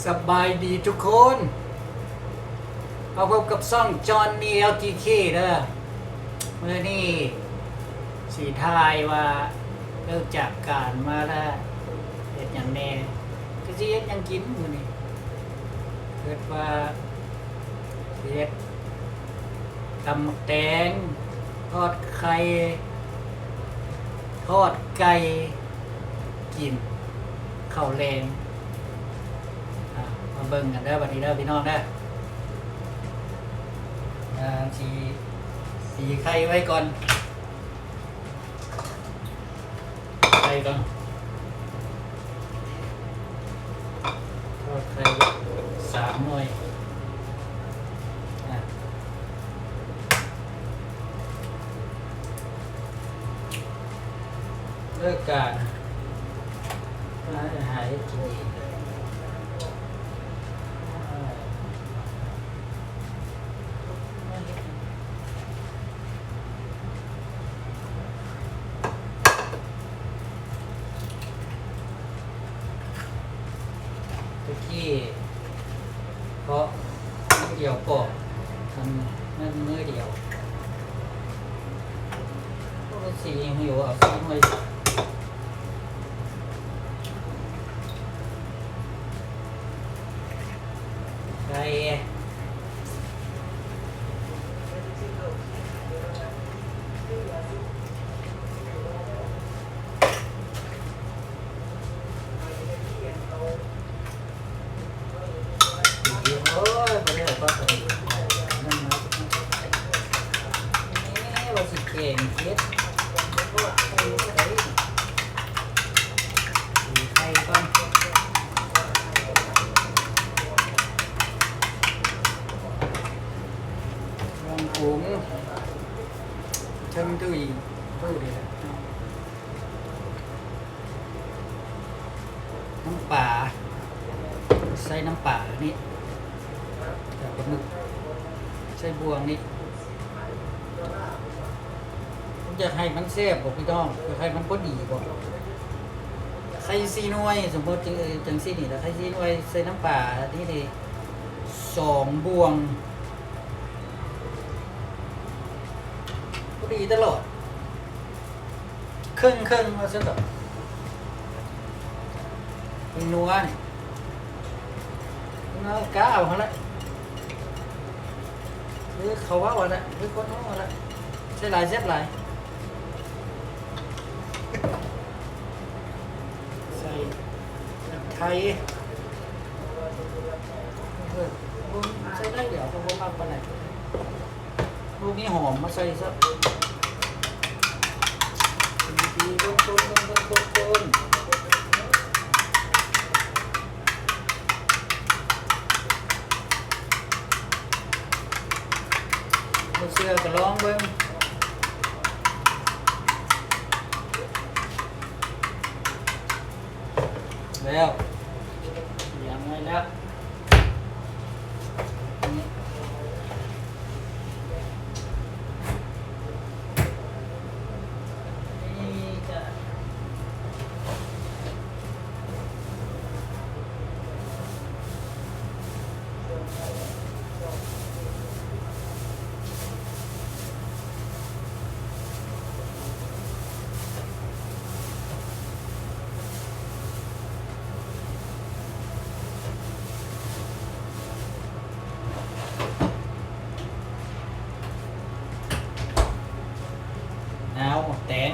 สบายดีทุกคนมาพบกับซ่องจอห์นนี่ LTK เด้อเมื่อนี่สีทายว่าเลิกจากการมาแล้วเฮ็ดหยังแน่ก็สิเฮ็ดหยังกินมื้อนี้เกิดว่าเฮ็ดตำบักแตงทอดไข่ทอดไก่กินข้าวแรงมาเบิ่งกันเด้อบัดนี้เด้อพี่น้องเด้อสีไข่ไว้ก่อนไข่ก่อนทอดไข่3 หน่วยเลิกการหายกินอีกที่เพราะมือเดียวปอกทำนั่นมือเดียวก็สีหิวเอาสีหน่อยไก่เก่งเย็ดไข่ก่อนลองผงเชิงตู้อีกตู้ดีแล้วน้ำปลาใส่น้ำปลานี่กับปลาหมึกใส่บวงนี่จะให้มันแซ่บบอกพี่น้องจะให้มันพอดีบอกไข่4 หน่วยสมมติจังซี่นี่แล้วไข่4 หน่วยใส่น้ำปลาที่นี่2 บวงพอดีตลอดครึ่งมาซะต่อเป็นนัวนี่นัวกะเอาเขาละหรือเขาว่าอะไรหรือคนว่าอะไรใช่หลายแซ่บหลายใส่ไทยใส่ได้เดี๋ยวเขาบอกมาไหนลูกนี้หอมมาใส่ซะดีต้นเสื้อก็ร้องเบิ้งแล้วยังไงแล้วแตง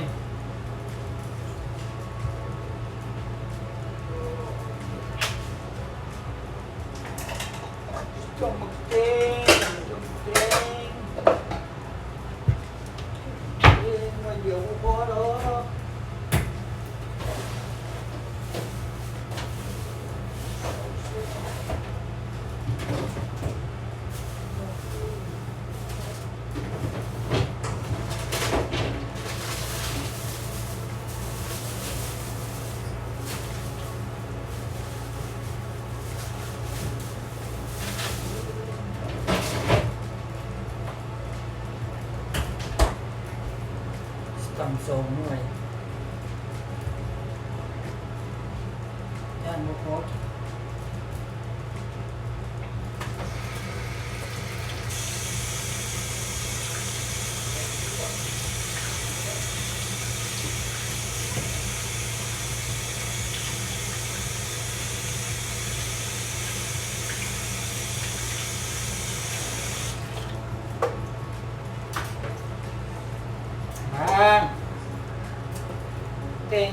จงเก่งมาเดี๋ยวพอแล้วตำส้มหน่อยย่านมะพร้าว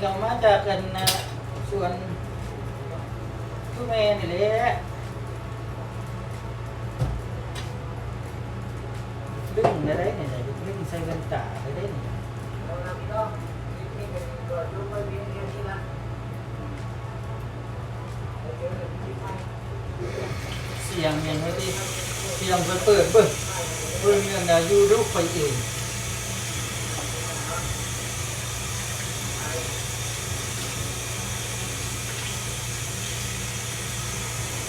ก็มาจากกันนะส่วนทุกแม่นี่แหละลึงได้ได้เนี่ยลึงใส่แว่นตาได้ได้เนี่ยเสียงอย่างไรดิเสียงเปิดเบิ่งเงินยูรูปไปเอง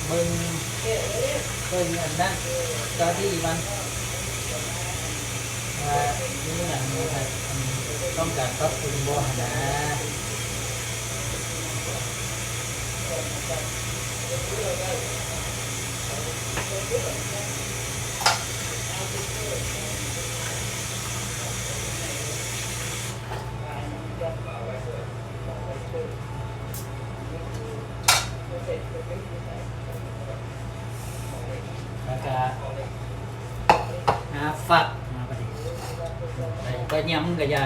เบิ่งอันนั้นตาที่มันนี่อย่างนี้ครับต้องการปรับปรุงบ่นะแล้วก็ฝักมาพอดีก็ย้ำกับยา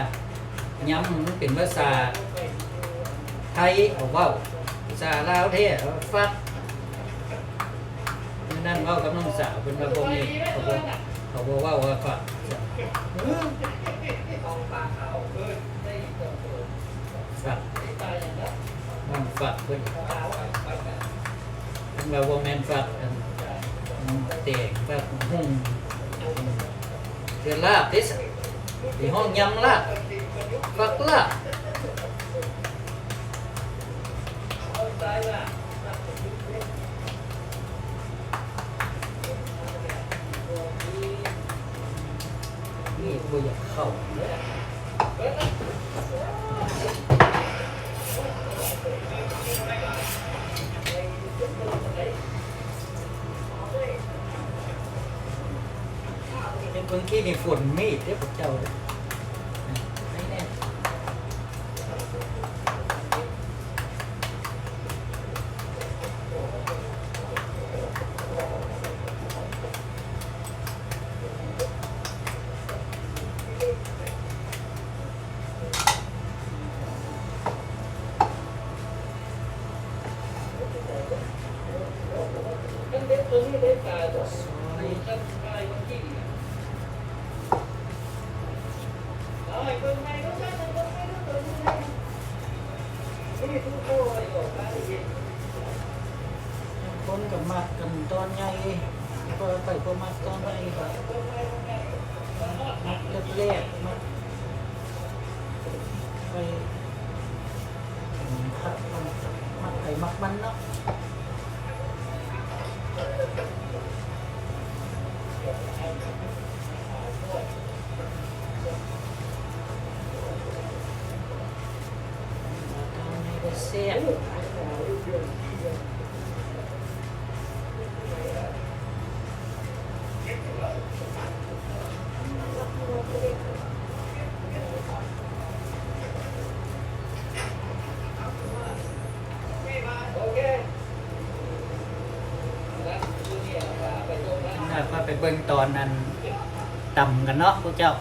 ย้ำมันเป็นภาษาไทยบอกว่าภาษาลาวเท่ฝักนั่นว่ากับน้องสาวเป็นว่าพวกนี้เขาบอกว่าฝักมันฝักเพิ่นเป็นว่าโมเมนฝักเตะฝักหุ่งเดือดลาบที่สุดในห้องยำลาบฝักลาบนี่กูอยากเข้าบางทีนี่ฝนมีดเด้อพวกเจ้าเด้อไม่แน่คนกับมัดกันตอนใหญ่ก็ไปก็มัดตอนใหญ่ก็มัดเล็กๆมัดไปมัดไข่มัดมันเนาะเสียก็ไปเบิ่งตอนนั้นต่ำกันเนาะพวกเจ้า